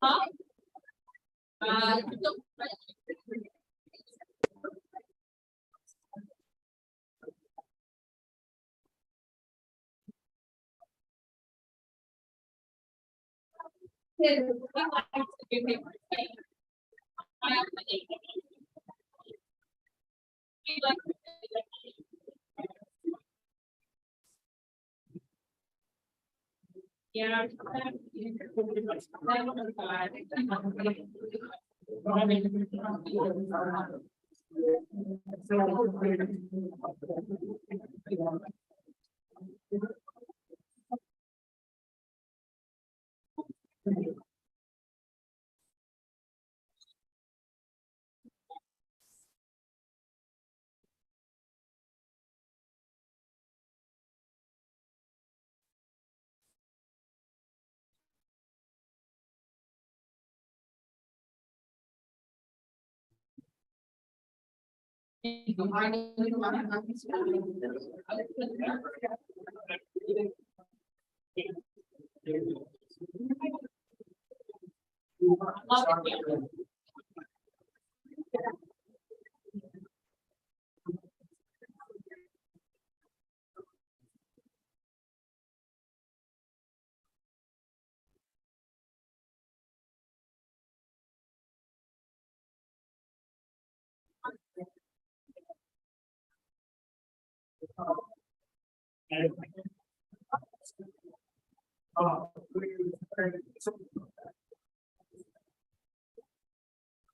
Yeah.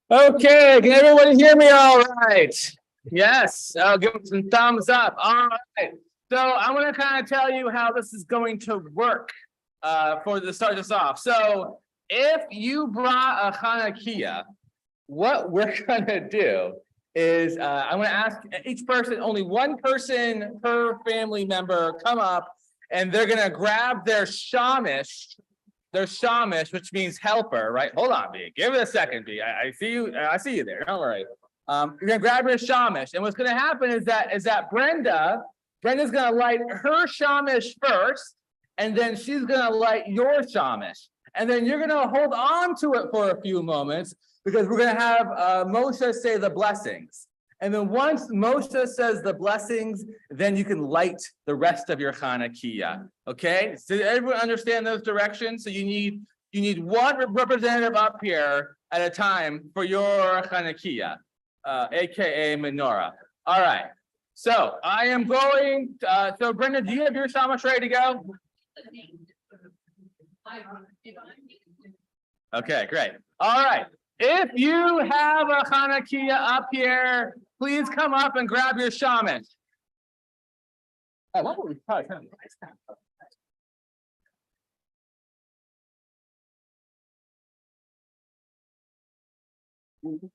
Okay, can everybody hear me all right? Yes, I'll give some thumbs up. All right. So I'm going to kind of tell you how this is going to work to start this off. So if you brought a Hannukah, what we're going to do is I'm going to ask each person, only one person per family member come up, and they're going to grab their shamish, which means helper, right? Hold on, B. Give it a second, B. I see you. I see you there. Don't worry. You're gonna grab your shamish, and what's gonna happen is that Brenda's gonna light her shamish first, and then she's gonna light your shamish, and then you're gonna hold on to it for a few moments because we're gonna have Moshe say the blessings. And then once Moshe says the blessings, then you can light the rest of your Hannukah. Okay? So everyone understand those directions? So you need one representative up here at a time for your Hannukah, aka menorah. All right. So I am going. So Brenda, do you have your shamash ready to go? Okay, great. All right. If you have a Hannukah up here, please come up and grab your shamish.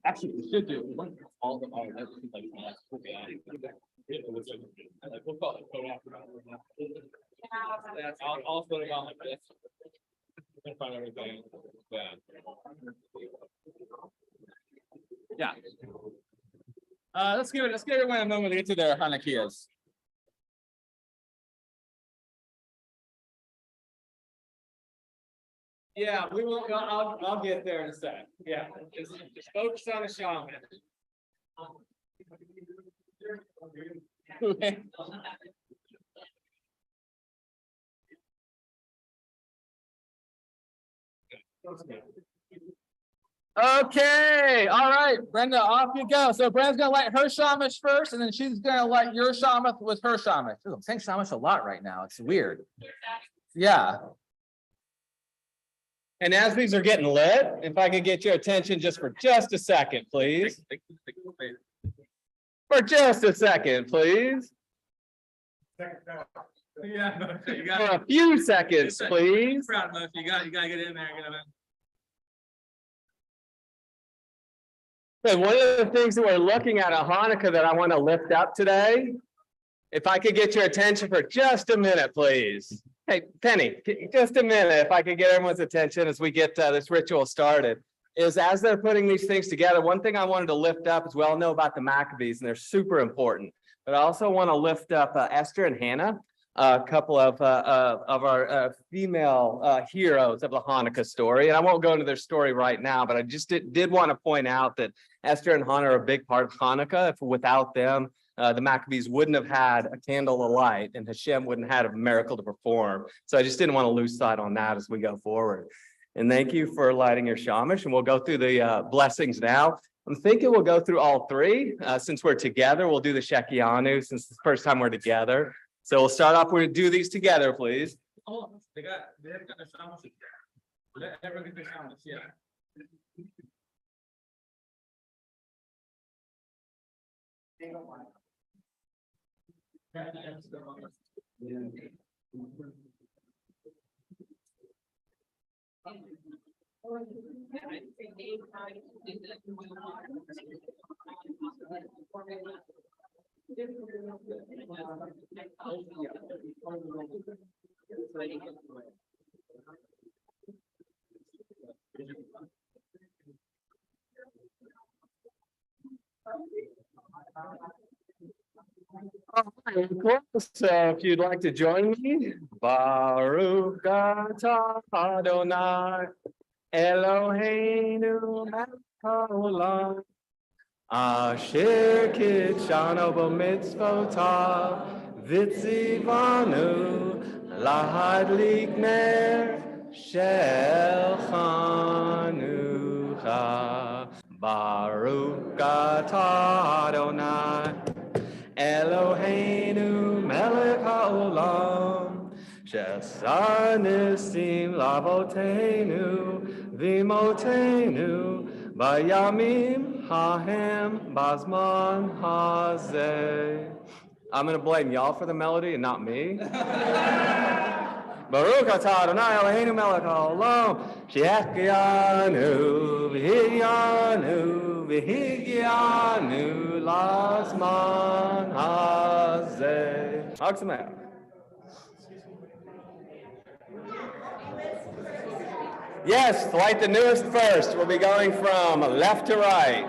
Actually, we should do all the we'll call it. I'll put it on like this. Find everything. Yeah. Let's give everyone a moment to get to their Hannukahs. Yeah, we will. I'll get there in a sec. Yeah, just focus on the shaman. Okay, all right, Brenda, off you go. So Brenda's gonna light her shamash first, and then she's gonna light your shamash with her shamash. I'm saying shamash a lot right now. It's weird. Yeah. And as these are getting lit, if I could get your attention just for just a second, please. For just a second, please. Yeah, for a few seconds, please. You gotta get in there. And one of the things that we're looking at Hannukah that I want to lift up today, if I could get your attention for just a minute, please. Hey, Penny, just a minute, if I could get everyone's attention as we get this ritual started, is as they're putting these things together, one thing I wanted to lift up is we all know about the Maccabees, and they're super important. But I also want to lift up Esther and Hannah. a couple of our female heroes of the Hannukah story. And I won't go into their story right now, but I just did want to point out that Esther and Hannah are a big part of Hanukkah. If without them, the Maccabees wouldn't have had a candle to light, and Hashem wouldn't have had a miracle to perform. So I just didn't want to lose sight on that as we go forward. And thank you for lighting your shamash. And we'll go through the blessings now. I'm thinking we'll go through all three. Since we're together, we'll do the Shekianu since it's the first time we're together. So we'll start off. We're going to do these together, please. Oh, they have got the shamash. Let everyone get the shamash, yeah. So if you'd like to join me, Baruch atah Adonai Eloheinu melech haolam asher kitshanu b'mitzvotav v'tzivanu lahadlik ner shel Hannukah. Baruch atah Adonai Eloheinu melech haolam she'asar nisim lavotenu v'imotenu bayamim hahem bazman hazeh. I'm going to blame y'all for the melody and not me. Baruch atah Adonai Eloheinu melech haolam she'echianu v'higyanu lazman hazeh. Hag sameach. Yes, light the newest first. We'll be going from left to right.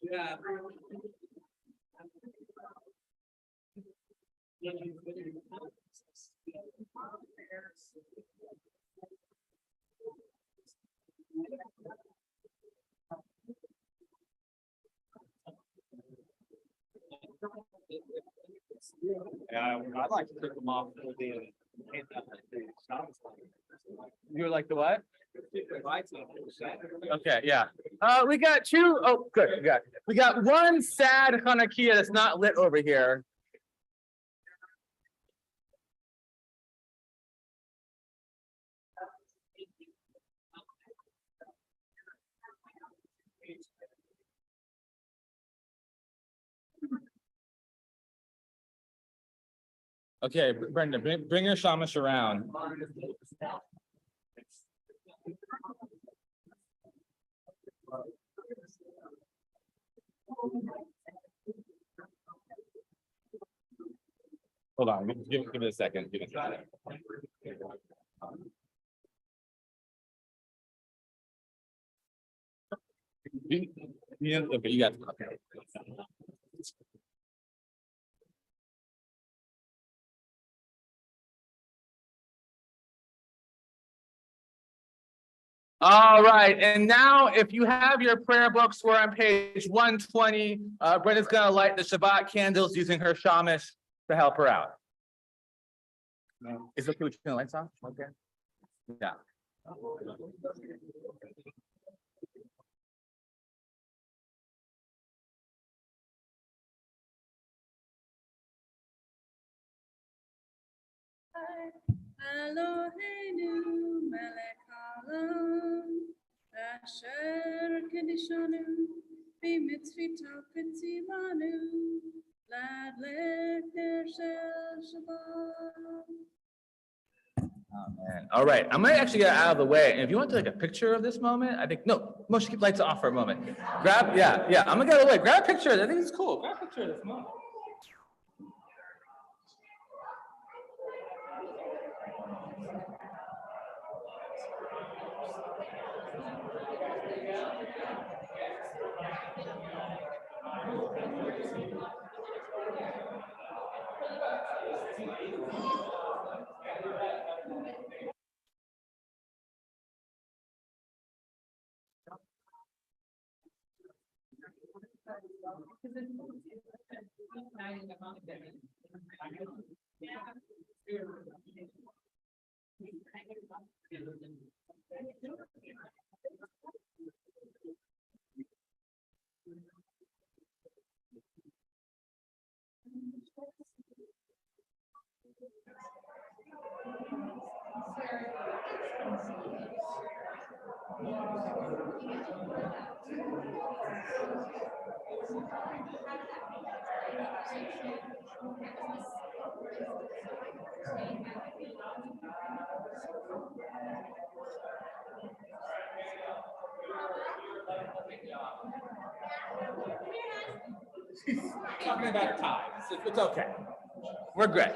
Yeah. Yeah, I'd like to take them off for the You like the what? Okay, yeah. We got two. Oh, good. We got one sad Hannukah that's not lit over here. Okay, Brenda, bring your shamash around. Hold on, give it a second. Give it a second. Okay, you got it. Okay. All right, and now if you have your prayer books, we're on page 120. Brenda's gonna light the Shabbat candles using her shamash to help her out. Is it okay with the lights off? Okay. Yeah. Eloheinu melech haolam Asher Kedishanu, Bimitzvita Pitzivanu, Ladlek Shel Shabbat. Oh, man. All right, I'm gonna actually get out of the way. And if you want to take a picture of this moment, I think, no, Moshe, keep lights off for a moment. Grab, yeah, I'm gonna get out of the way. Grab a picture. I think it's cool. Grab a picture of this moment. Talking about ties. It's okay. We're good.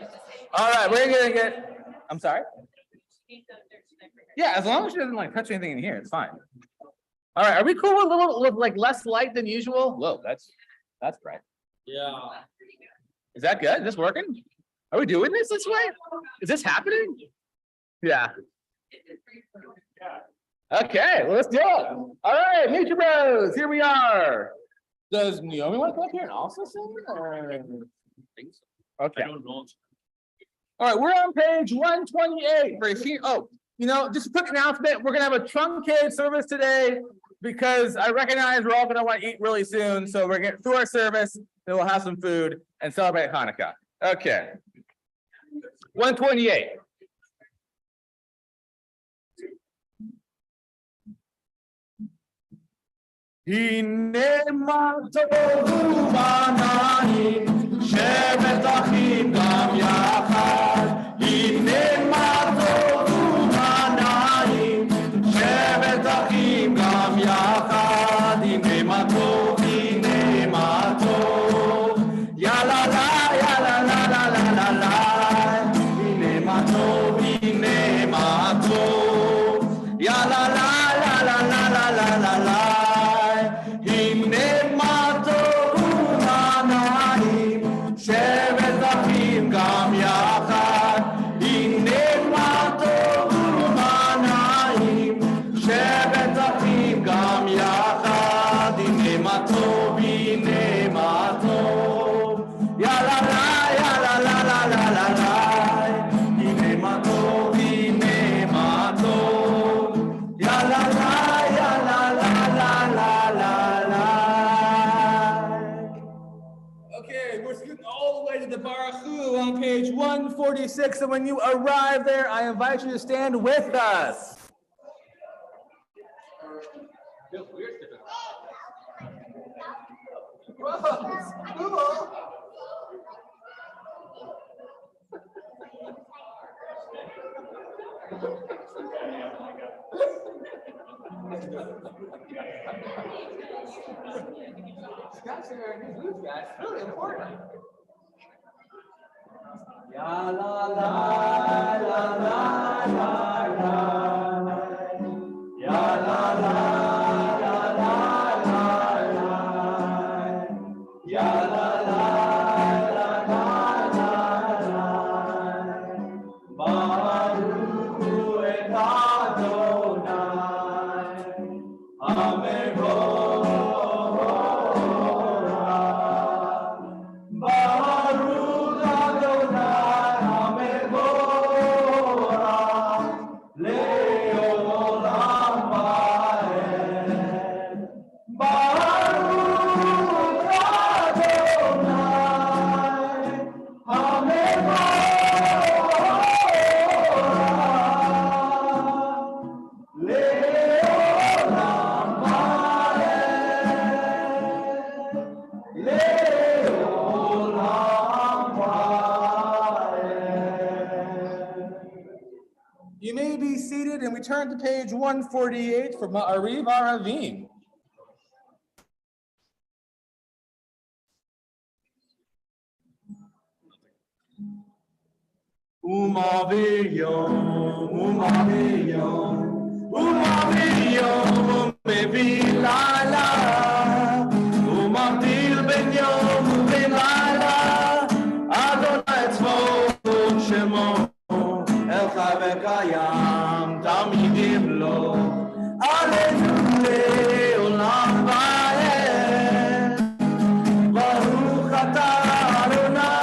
All right, we're gonna get. I'm sorry. Yeah, as long as she doesn't like touch anything in here, it's fine. All right, are we cool with a little with like less light than usual? Whoa, that's bright. Yeah. Is that good? Is this working? Are we doing this way? Is this happening? Yeah. Okay, well, let's do it. All right, meet your bros. Here we are. Does Naomi want to come up here and also sing? Okay. I don't know. All right, we're on page 128 for just a quick announcement. We're gonna have a truncated service today because I recognize we're all gonna want to eat really soon. So we're getting through our service, then we'll have some food and celebrate Hanukkah. Okay. 128. הנה מה טוב ובנעים, שבת אחים גם יחד. הנה מה טוב ובנעים, שבת אחים גם יחד. הנה מה טוב, הנה מה טוב, יאללה לה, יאללה לה לה לה לה לה. הנה מה טוב, הנה מה טוב, יאללה לה לה לה לה לה לה לה לה. שבת אחים גם יחד, הנה מה טוב ומנעים. שבת אחים גם יחד, הנה מה טוב, הנה מה טוב, יאללה לה, יאללה לה לה לה לה לה. הנה מה טוב, הנה מה טוב, יאללה לה, יאללה לה לה לה לה לה. Okay, we're skipping all the way to the Baruch Hu on page 146, and when you arrive there, I invite you to stand with us. That's really important. Ya la la la la la la. Ya la la la la la la. Ya la la la la la la. Baruch hu et Adonai, Baruch Adonai, Hamevora, seated and we turn to page 148 for Ma'ariv Aravim. מביא לילה, ומבדיל בין יום ובין לילה, אדוני צבאות שמו, אל חי וקיים, תמיד ימלוך, עלינו לעולם ועד. ברוך אתה אדוני,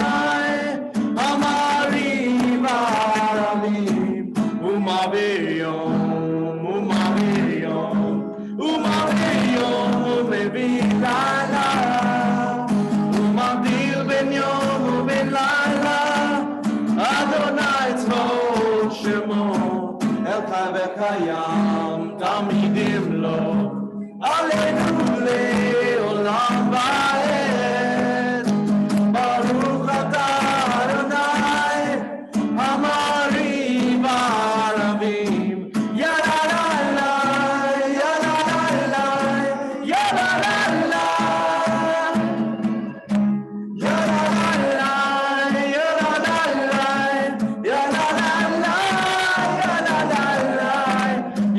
המעריב הערבים, ומעביר יום, ומעביר יום, ומעביר יום, ומביא לילה, ומבדיל בין יום ובין לילה, אדוני צבאות שמו, אל חי וקיים, תמיד ימלוך, עלינו לעולם ועד. ברוך אתה אדוני, המעריב הערבים, יא לה לה לה, יא לה לה לה, יא לה לה לה, יא לה לה לה, יא לה לה לה, יא לה לה לה,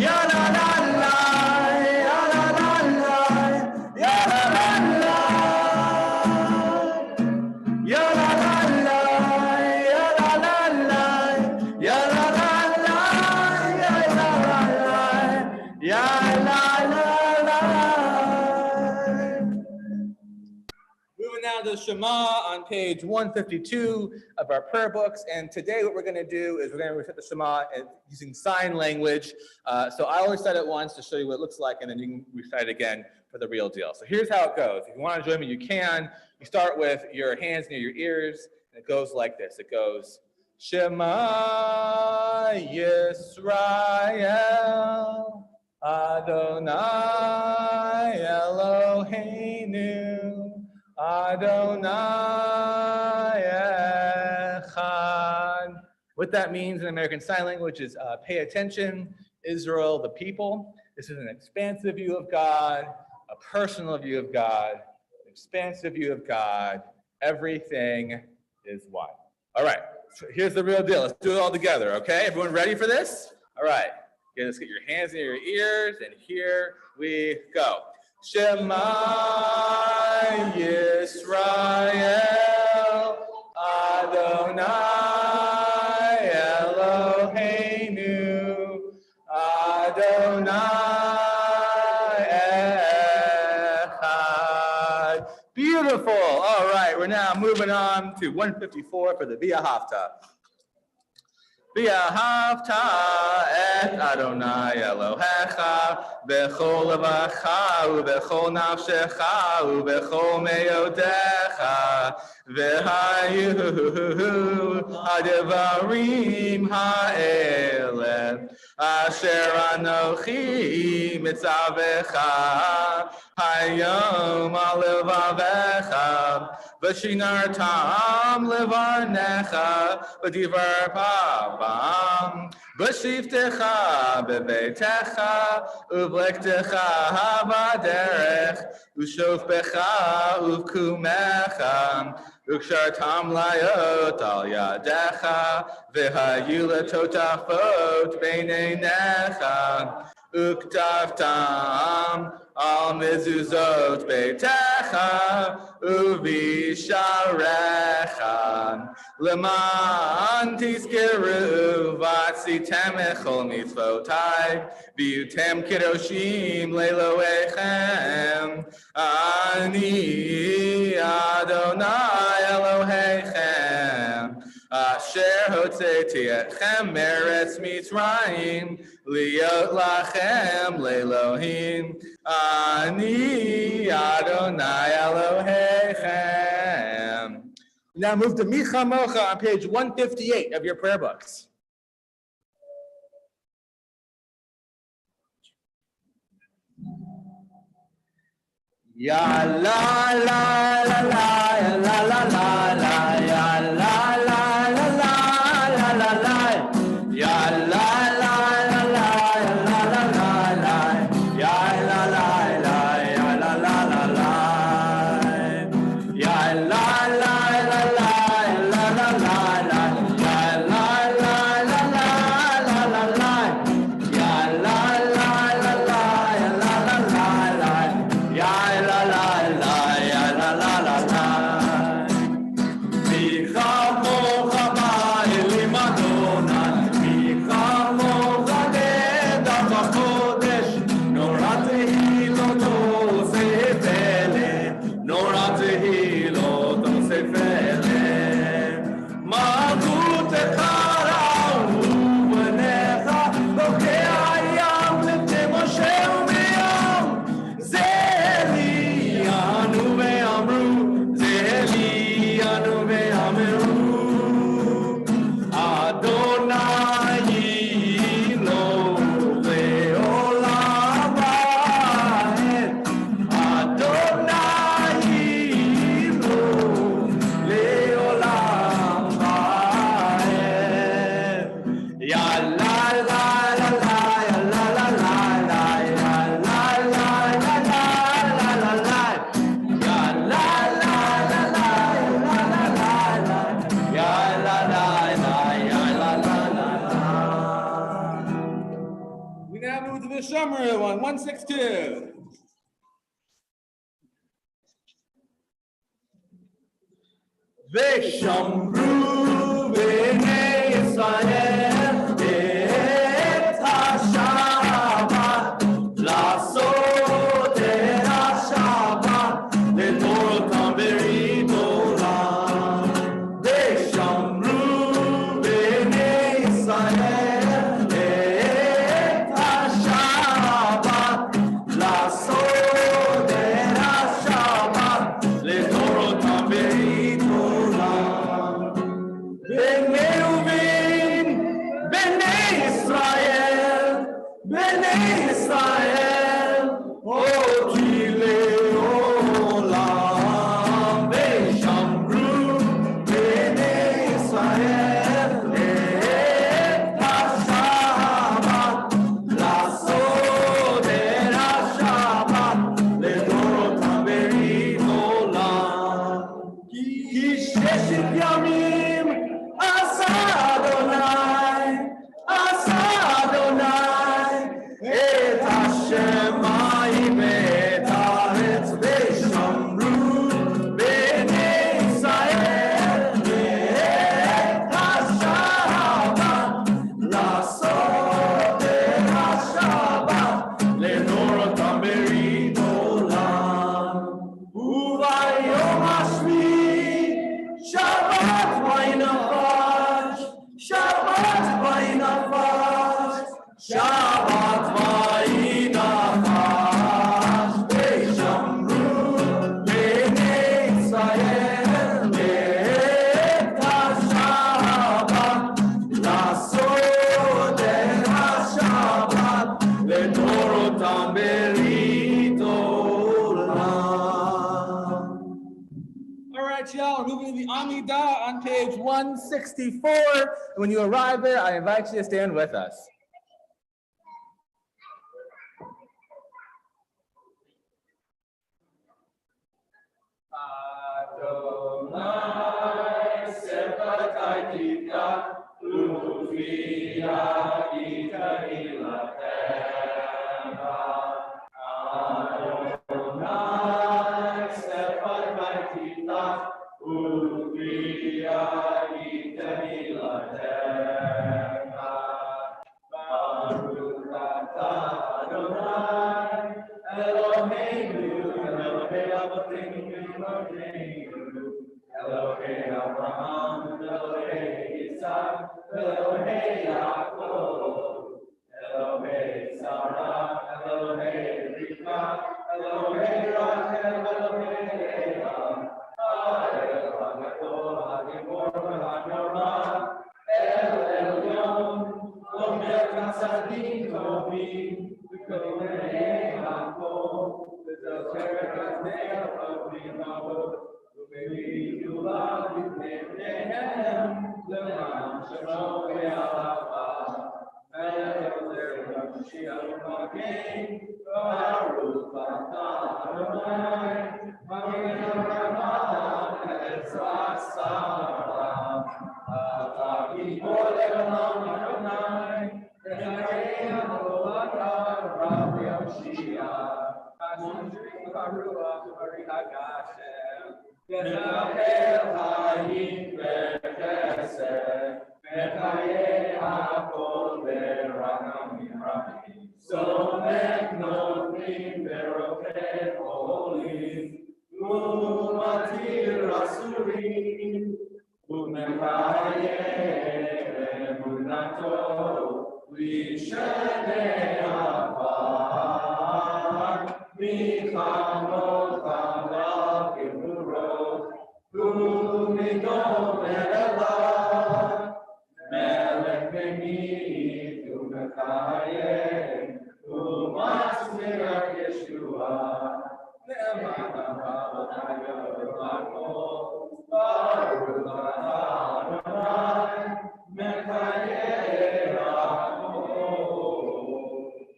יא לה לה לה, יא לה לה לה, יא לה לה לה, יא לה לה לה, יא לה לה לה, יא לה לה לה. Moving now to the Shema on page 152 of our prayer books. And today what we're going to do is we're going to recite the Shema using sign language. So I always recite it once to show you what it looks like, and then you can recite it again for the real deal. So here's how it goes. If you want to join me, you can. You start with your hands near your ears, and it goes like this. It goes, Shema Yisrael, Adonai Eloheinu, Adonai Echad. What that means in American Sign Language is pay attention, Israel, the people. This is an expansive view of God, a personal view of God, an expansive view of God. Everything is one. All right, so here's the real deal. Let's do it all together, okay? Everyone ready for this? All right, okay, let's get your hands near your ears, and here we go. Shema Yisrael, Adonai Eloheinu, Adonai Echad. Beautiful. All right, we're now moving on to 154 for the Via Hafta. V'ahavta et Adonai Elohecha b'chol levacha u'b'chol nafshecha u'b'chol meyodecha v'hayu ha'devarim ha'ele asher anochi mitzavecha hayom al levavecha v'shinartam levarnecha v'divar pavam v'shivtecha b'beitecha uvlektecha b'derech u'shofbecha uvkumecha ukshartam layot al yadecha v'hayu letotafot b'neinecha uktavtam al mezuzot beitecha uvisharecha leman tizkeru vatzitem echol mitzvotai v'yutem kidoshim leloechem ani Adonai Elohechem asher hotzeti etchem meretz Mitzrayim liot lachem leelohim ani Adonai Elohechem. Now move to Micha Mocha on page 158 of your prayer books. Ya la la la la la la la la ya la la la la la la la ya la la la drummer, everyone, 162. ושמרו בני ישראל את השבת, לעשות את השבת לדורותם ברית עולם. ושמרו בני ישראל את השבת, לעשות את השבת לדורותם ברית עולם. בני ובין בני ישראל, בני ישראל, אותי לעולם. ושמרו בני ישראל את השבת, לעשות את השבת לדורותם ברית עולם. כי ששת ימים עשה אדוני את השמיים ואת הארץ. ושמרו בני ישראל את השבת, לעשות את השבת לדורותם ברית עולם. וביום השביעי שבת וינפש, שבת וינפש, שבת וינפש. ושמרו בני ישראל את השבת, לעשות את השבת לדורותם ברית עולם. All right, y'all, we're moving to the Amidah on page 164. And when you arrive there, I invite you to stand with us.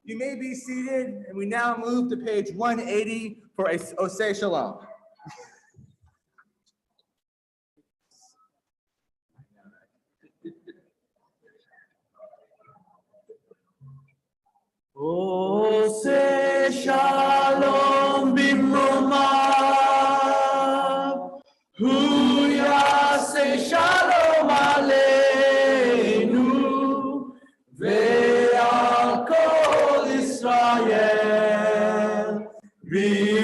You may be seated, and we now move to page 180 for Oseh Shalom. עושה שלום במרומיו, הוא יעשה שלום עלינו ועל כל ישראל, ואמרו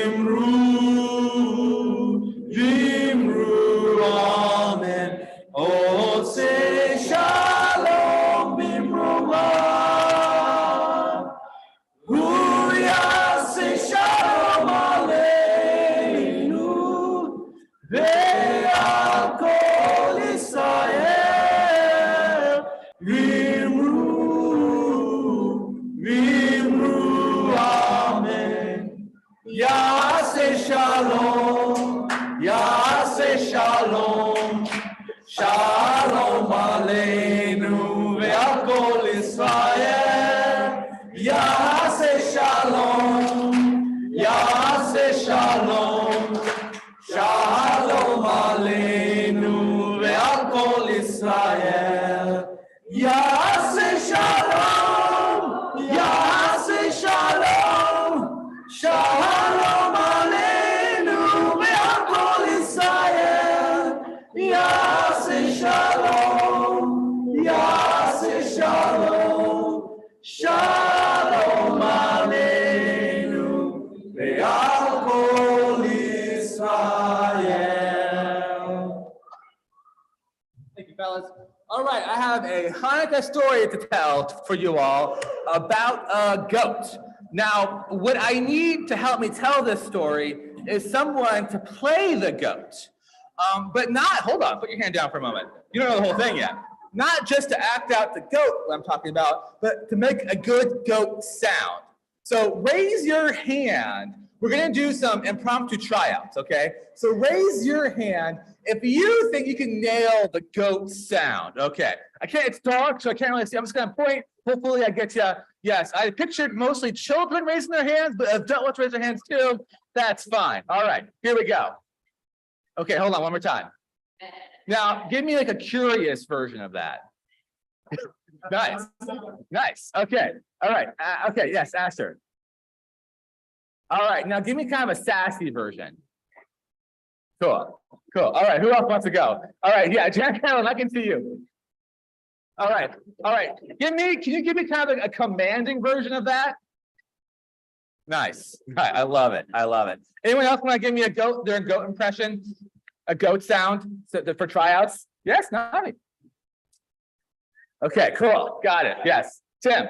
אמן. עושה שלום במרומיו, הוא יעשה שלום עלינו ועל כל ישראל, ואמרו אמן. יעשה שלום, יעשה שלום, שלום עלינו ועל כל ישראל. יעשה שלום, יעשה שלום, שלום עלינו ועל כל ישראל. יעשה שלום, יעשה שלום, שלום עלינו ועל כל ישראל. יעשה שלום, יעשה שלום, שלום עלינו ועל כל ישראל. Thank you, fellas. All right, I have a Hanukkah story to tell for you all about a goat. Now, what I need to help me tell this story is someone to play the goat. But not, hold on, put your hand down for a moment. You don't know the whole thing yet. Not just to act out the goat, what I'm talking about, but to make a good goat sound. So raise your hand. We're gonna do some impromptu tryouts, okay? So raise your hand if you think you can nail the goat sound. Okay, I can't, it's dark, so I can't really see. I'm just gonna point. Hopefully I get you. Yes, I pictured mostly children raising their hands, but adults raise their hands too. That's fine. All right, here we go. Okay, hold on one more time. Now, give me like a curious version of that. Nice, nice. Okay, all right. Okay, yes, Asher. All right, now give me kind of a sassy version. Cool, cool. All right, who else wants to go? All right, yeah, Jack Allen, I can see you. All right, all right. Can you give me kind of a commanding version of that? Nice. Right, I love it. I love it. Anyone else want to give me a goat, their goat impression? A goat sound for tryouts? Yes, nice. Okay, cool. Got it. Yes. Tim.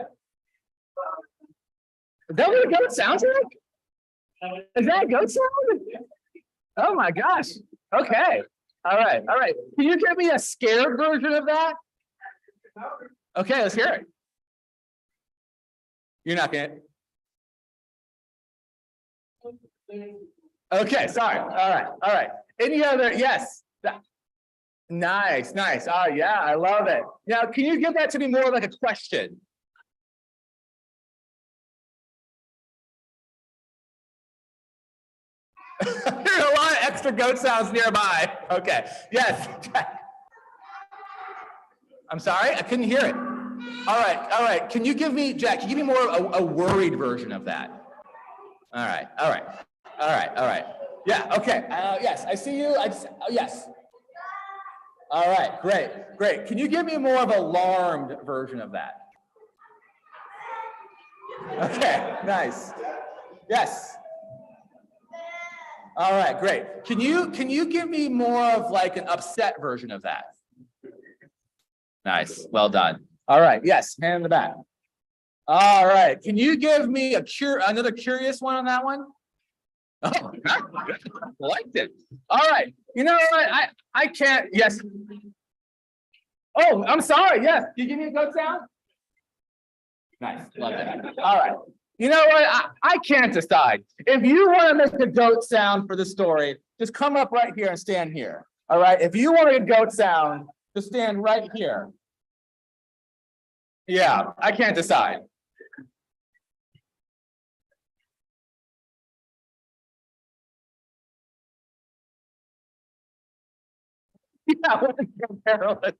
Is that what a goat sounds like? Is that a goat sound? Oh my gosh. Okay. All right. All right. Can you give me a scared version of that? Okay, let's hear it. You're not gonna. Okay, sorry. All right. All right. Any other? Yes. Nice, nice. Oh, yeah, I love it. Now, can you give that to me more like a question? There's a lot of extra goat sounds nearby. Okay. Yes. I'm sorry, I couldn't hear it. All right. All right. Can you give me, Jack, can you give me more of a worried version of that? All right. All right. All right. All right. Yeah. Okay. Yes, I see you. Yes. All right. Great. Great. Can you give me more of an alarmed version of that? Okay. Nice. Yes. All right. Great. Can you give me more of like an upset version of that? Nice. Well done. All right. Yes. Hand in the back. All right. Can you give me another curious one on that one? Oh, I liked it. All right. You know what? I can't. Yes. Oh, I'm sorry. Yes. Can you give me a goat sound? Nice. Love that. All right. You know what? I can't decide. If you want to make a goat sound for the story, just come up right here and stand here. All right. If you want a goat sound, just stand right here. Yeah, I can't decide. Yeah, Carolyn.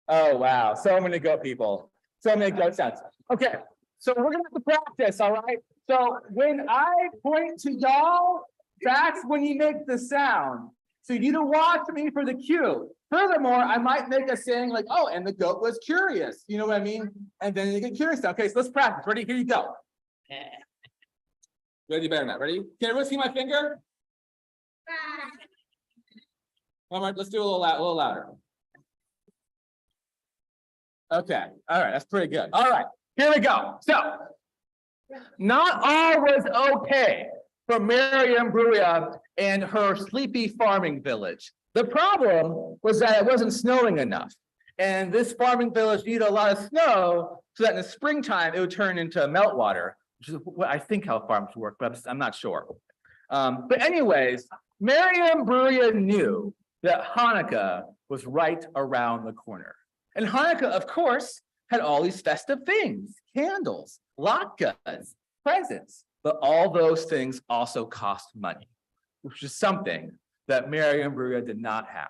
Oh, wow. So many goat people. So many goat sounds. Okay, so we're gonna have to practice, all right? So when I point to y'all, that's when you make the sound. So you need to watch me for the cue. Furthermore, I might make a saying like, oh, and the goat was curious. You know what I mean? And then you get curious. Okay, so let's practice. Ready? Here you go. Ready, better not. Ready? Can everyone see my finger? All right, let's do a little louder. Okay, all right, that's pretty good. All right, here we go. So, not all was okay for Miriam Bruya and her sleepy farming village. The problem was that it wasn't snowing enough. And this farming village needed a lot of snow so that in the springtime it would turn into meltwater, which is what I think how farms work, but I'm not sure. But anyways, Miriam Bruya knew that Hannukah was right around the corner. And Hannukah, of course, had all these festive things, candles, latkes, presents, but all those things also cost money, which is something that Miriam Bruya did not have.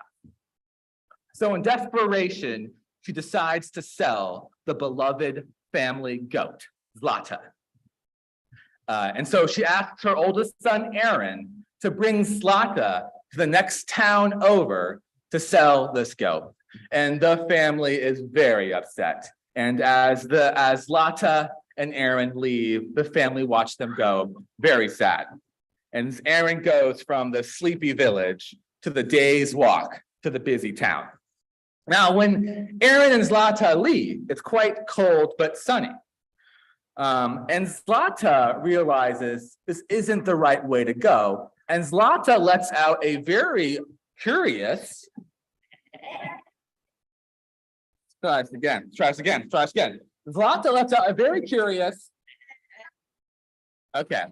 So in desperation, she decides to sell the beloved family goat, Zlata. And so she asks her oldest son, Aaron, to bring Zlata to the next town over to sell this goat. And the family is very upset. And as Zlata and Aaron leave, the family watch them go, very sad. And Aaron goes from the sleepy village to the day's walk to the busy town. Now, when Aaron and Zlata leave, it's quite cold but sunny. And Zlata realizes this isn't the right way to go. And Zlata lets out a very curious. Try this again. Zlata lets out a very curious. Okay.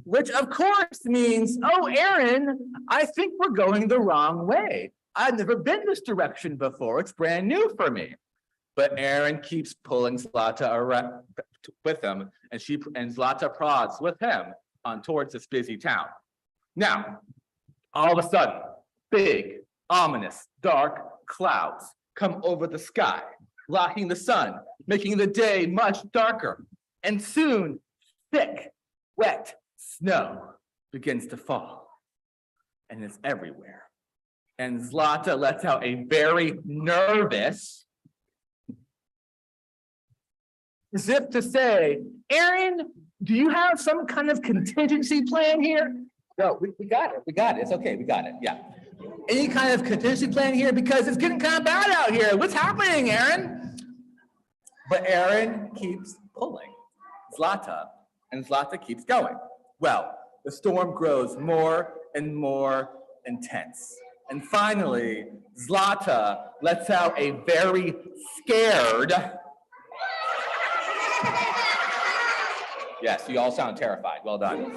Which of course means, oh, Aaron, I think we're going the wrong way. I've never been this direction before. It's brand new for me. But Aaron keeps pulling Zlata around with him, and Zlata prods with him on towards this busy town. Now, all of a sudden, big, ominous, dark clouds come over the sky, blocking the sun, making the day much darker. And soon, thick, wet snow begins to fall, and it's everywhere. And Zlata lets out a very nervous, as if to say, Aaron, do you have some kind of contingency plan here? No, we got it. It's okay, we got it, yeah. Any kind of contingency plan here? Because it's getting kind of bad out here. What's happening, Aaron? But Aaron keeps pulling Zlata, and Zlata keeps going. Well, the storm grows more and more intense. And finally, Zlata lets out a very scared. Yes, you all sound terrified. Well done.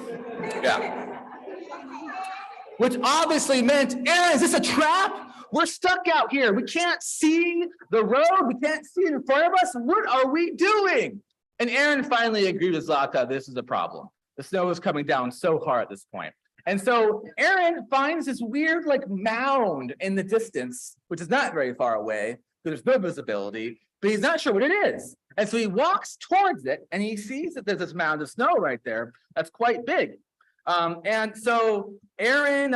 Yeah. Which obviously meant, Aaron, is this a trap? We're stuck out here. We can't see the road. We can't see it in front of us. What are we doing? And Aaron finally agreed with Zlata, this is a problem. The snow is coming down so hard at this point. And so Aaron finds this weird like mound in the distance, which is not very far away, because there's no visibility, but he's not sure what it is. And so he walks towards it and he sees that there's this mound of snow right there that's quite big. And so Aaron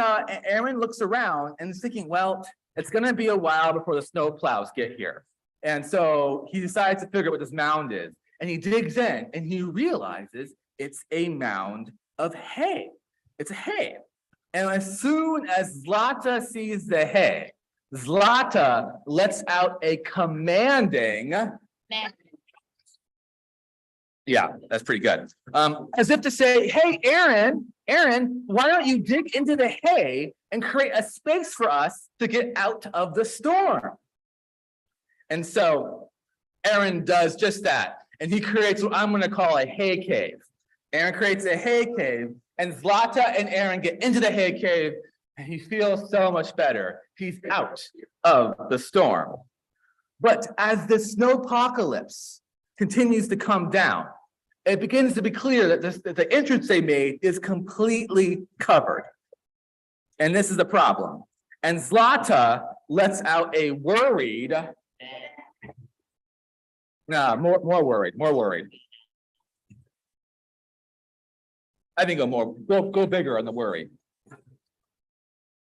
looks around and is thinking, well, it's going to be a while before the snow plows get here. And so he decides to figure out what this mound is. And he digs in and he realizes it's a mound of hay. It's hay. And as soon as Zlata sees the hay, Zlata lets out a commanding. Yeah, that's pretty good. As if to say, hey, Aaron, why don't you dig into the hay and create a space for us to get out of the storm? And so Aaron does just that. And he creates what I'm going to call a hay cave. Aaron creates a hay cave, and Zlata and Aaron get into the hay cave, and he feels so much better. He's out of the storm. But as the snowpocalypse continues to come down, it begins to be clear that the entrance they made is completely covered. And this is the problem. And Zlata lets out a worried. No, more worried, more worried. I think go bigger on the worry.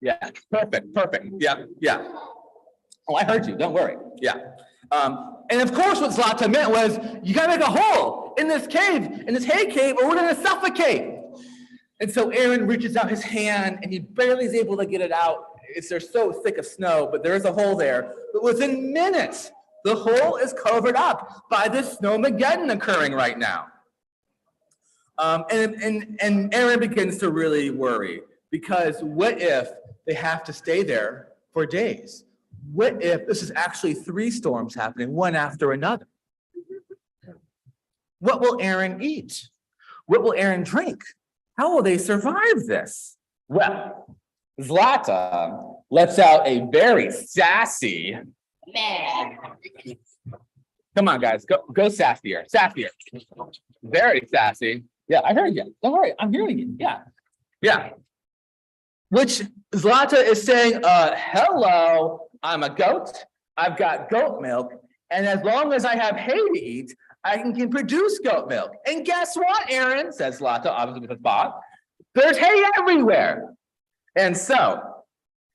Yeah, perfect. Yeah. Oh, I heard you, don't worry. Yeah. And of course what Zlata meant was, you gotta make a hole in this cave, in this hay cave, or we're gonna suffocate. And so Aaron reaches out his hand and he barely is able to get it out. They're so thick of snow, but there is a hole there. But within minutes, the hole is covered up by this snowmageddon occurring right now. And Aaron begins to really worry, because what if they have to stay there for days? What if this is actually 3 storms happening, one after another? What will Aaron eat? What will Aaron drink? How will they survive this? Well, Zlata lets out a very sassy. Come on, guys, go sassier. Very sassy. Yeah, I heard you. Don't worry, I'm hearing you. Yeah. Which Zlata is saying, hello, I'm a goat. I've got goat milk. And as long as I have hay to eat, I can produce goat milk. And guess what, Aaron, says Zlata, obviously with his boss, there's hay everywhere. And so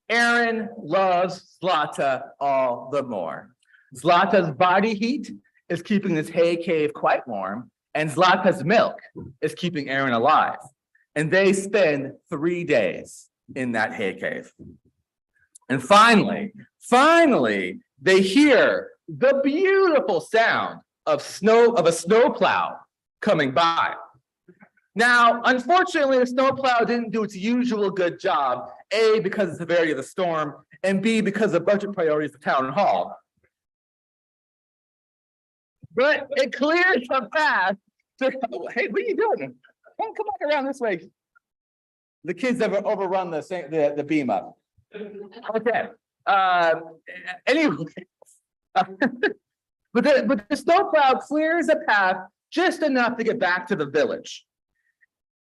Aaron loves Zlata all the more. Zlata's body heat is keeping this hay cave quite warm, and Zlata's milk is keeping Aaron alive. And they spend 3 days in that hay cave. And finally, they hear the beautiful sound of a snowplow coming by. Now, unfortunately, the snowplow didn't do its usual good job, A, because of the severity of the storm, and B, because of budget priorities of town hall. But it clears the path to, hey, what are you doing? Come back around this way. The kids have overrun the beam up. Okay. Anyway, but the snowplow clears a path just enough to get back to the village.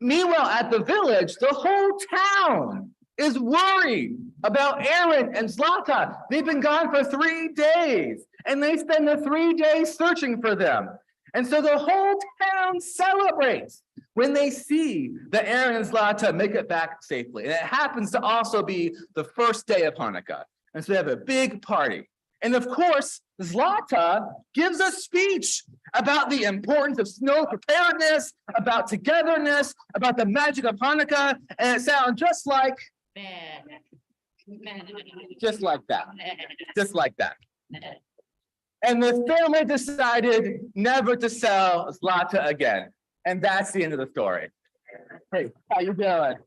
Meanwhile, at the village, the whole town is worried about Aaron and Zlata. They've been gone for 3 days, and they spend the 3 days searching for them. And so the whole town celebrates when they see that Aaron and Zlata make it back safely. And it happens to also be the first day of Hannukah. And so they have a big party. And of course, Zlata gives a speech about the importance of snow preparedness, about togetherness, about the magic of Hannukah, and it sounds just like that. And the family decided never to sell Zlata again. And that's the end of the story. Hey, how you doing?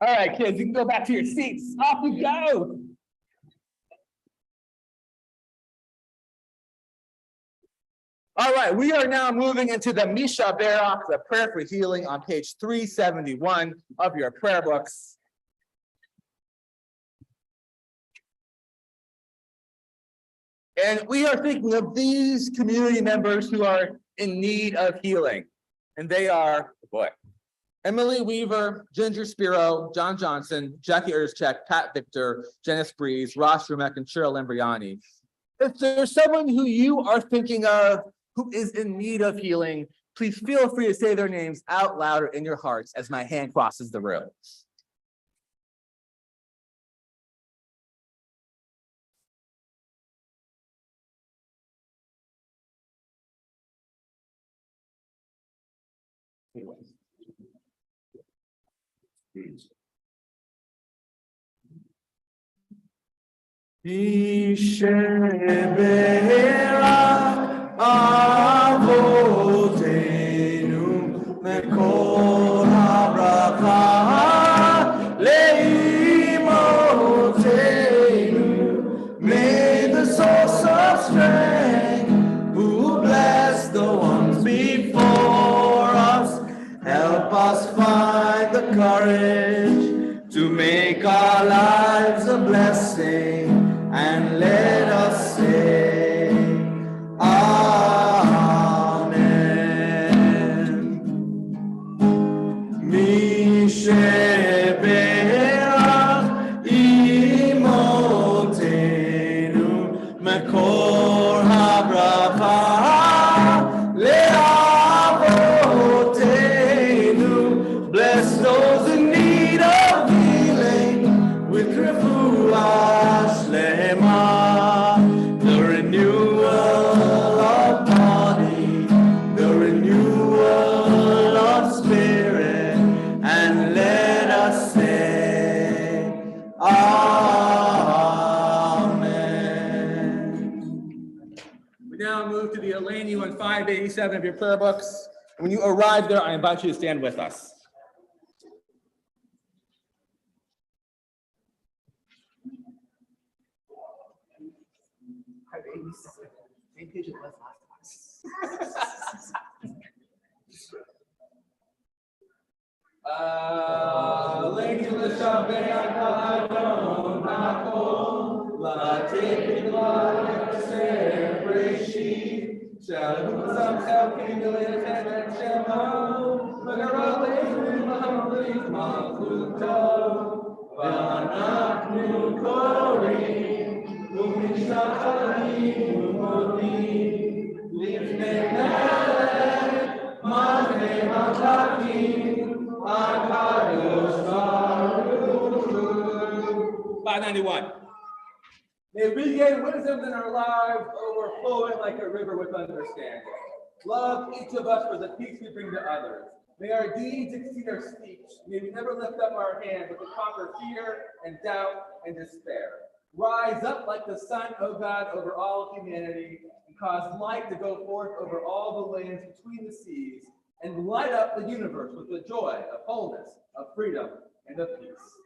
All right, kids, you can go back to your seats. Off we go. All right, we are now moving into the Misha Barak, the prayer for healing, on page 371 of your prayer books. And we are thinking of these community members who are in need of healing. And they are, Emily Weaver, Ginger Spiro, John Johnson, Jackie Erzchek, Pat Victor, Janice Breeze, Ross Rumek, and Cheryl Lambriani. If there's someone who you are thinking of who is in need of healing, please feel free to say their names out loud or in your hearts as my hand crosses the room. May the source of strength, who bless the ones before us, help us find the courage to make our lives a blessing, and let us say now move to the Elaine on 587 of your prayer books. When you arrive there, I invite you to stand with us. Same page it was last time. Lady Shabbat Kalon Nako La Tikla Sepreshi Shalom Helping the Lieutenant Shemo Magarale Mahalik Makuto Vanaknu Kori Umishakali Modi Livne Melech Mahne Mataki 591. May we gain wisdom in our lives, overflowing like a river with understanding. Love each of us for the peace we bring to others. May our deeds exceed our speech. May we never lift up our hand but to conquer fear and doubt and despair. Rise up like the sun, O God, over all humanity, and cause light to go forth over all the lands between the seas, and light up the universe with the joy of wholeness, of freedom, and of peace.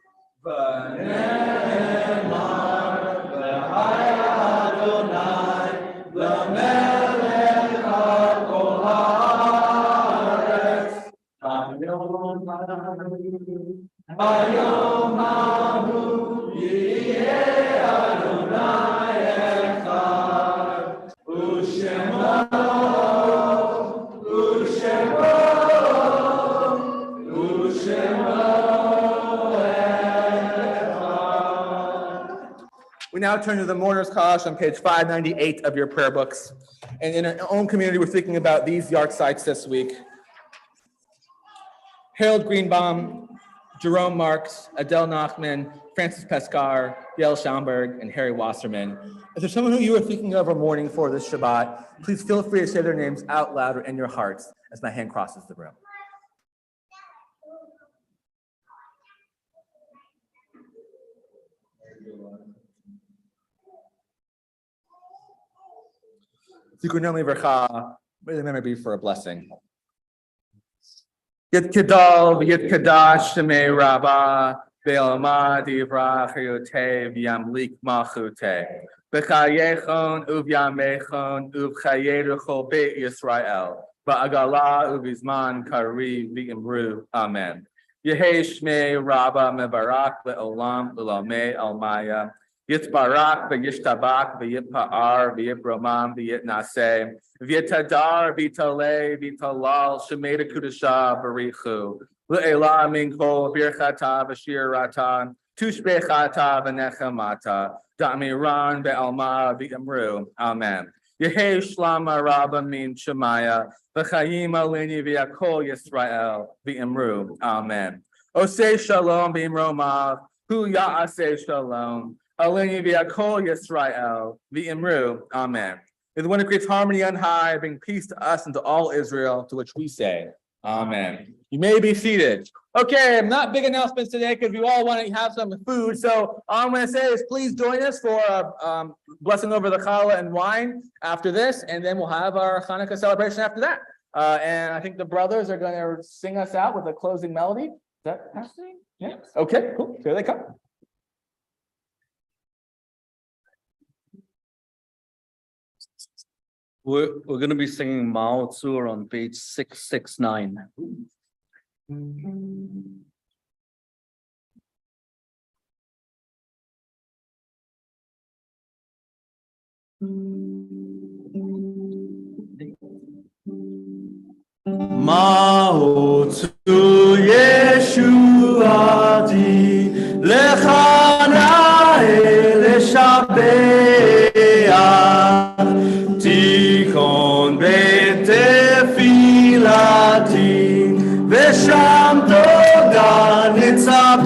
We now turn to the Mourner's Kosh on page 598 of your prayer books. And in our own community, we're thinking about these yard sites this week. Harold Greenbaum, Jerome Marks, Adele Nachman, Francis Pescar, Yael Schaumburg, and Harry Wasserman. If there's someone who you are thinking of or mourning for this Shabbat, please feel free to say their names out loud or in your hearts as my hand crosses the room. Zikunomi Vercha, may the memory be for a blessing. Yit Kedal, Yit Kadash, Shemei Rabbah, Be'alma Divrach Yotev Yamlik Machute, Bechayechon, Uvyamechon, Uvchayeruchol Beit Yisrael, Ba'agala Uvizman Kari V'imru. Amen. Yehei Shmei Rabbah Mebarak Le'olam Ulamei Almaya. Yitbarak v'yishtabak v'yitpa'ar v'yibromam v'yitnaseh v'yitadar v'yitaleh v'yitalal shemeda kudasha barichu le'elah min kol birchata v'shirata tushbechata v'nechamata da'miran be'alma v'imru. Amen. Yehei shlama rabba min shemaya v'chayim aleni v'yakol Yisrael v'imru. Amen. Oseh shalom v'imromav hu ya'aseh shalom. Aleni v'yakol Yisrael v'imru. Amen. May the one who creates harmony on high bring peace to us and to all Israel, to which we say, Amen. You may be seated. Okay, not big announcements today because we all want to have some food. So all I'm going to say is please join us for a blessing over the challah and wine after this, and then we'll have our Hannukah celebration after that. And I think the brothers are going to sing us out with a closing melody. Is that happening? Yeah. Okay, cool. Here they come. We're going to be singing Mao Zur on page 669. Mao Zur Yeshuati Lechana Eleshabeach Tichon Betefilati Vesham Toda Nitzabeach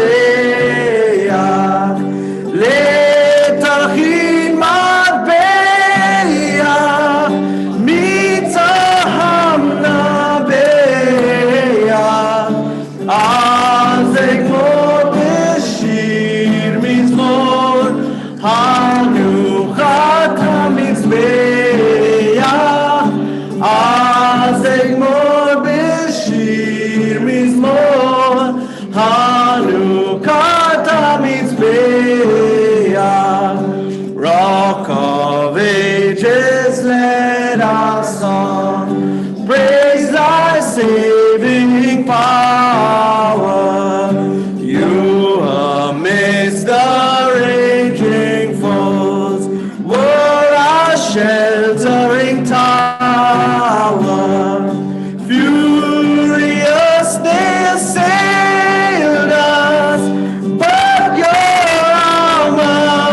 Letachin Matbeach Mitzaham Nabeach Azekmo Beshir towering tower. Furious they assailed us, but your arm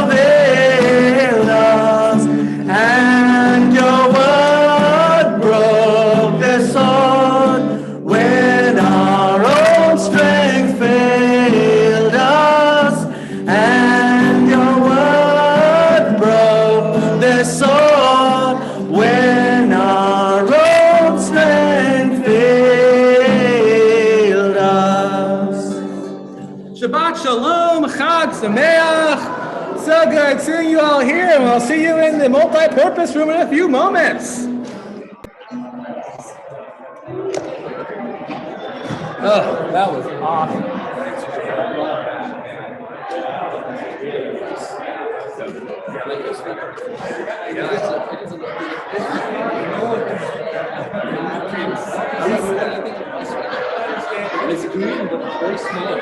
availed us, and your word broke their sword when our own strength failed us, and your word broke their sword when our own strength failed us. Shabbat Shalom, Chag Sameach. So good seeing you all here, and we'll see you in the multi-purpose room in a few moments. Oh, that was awesome. It's green, but it's very small.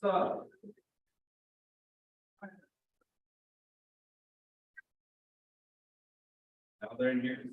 So. Now they're in here.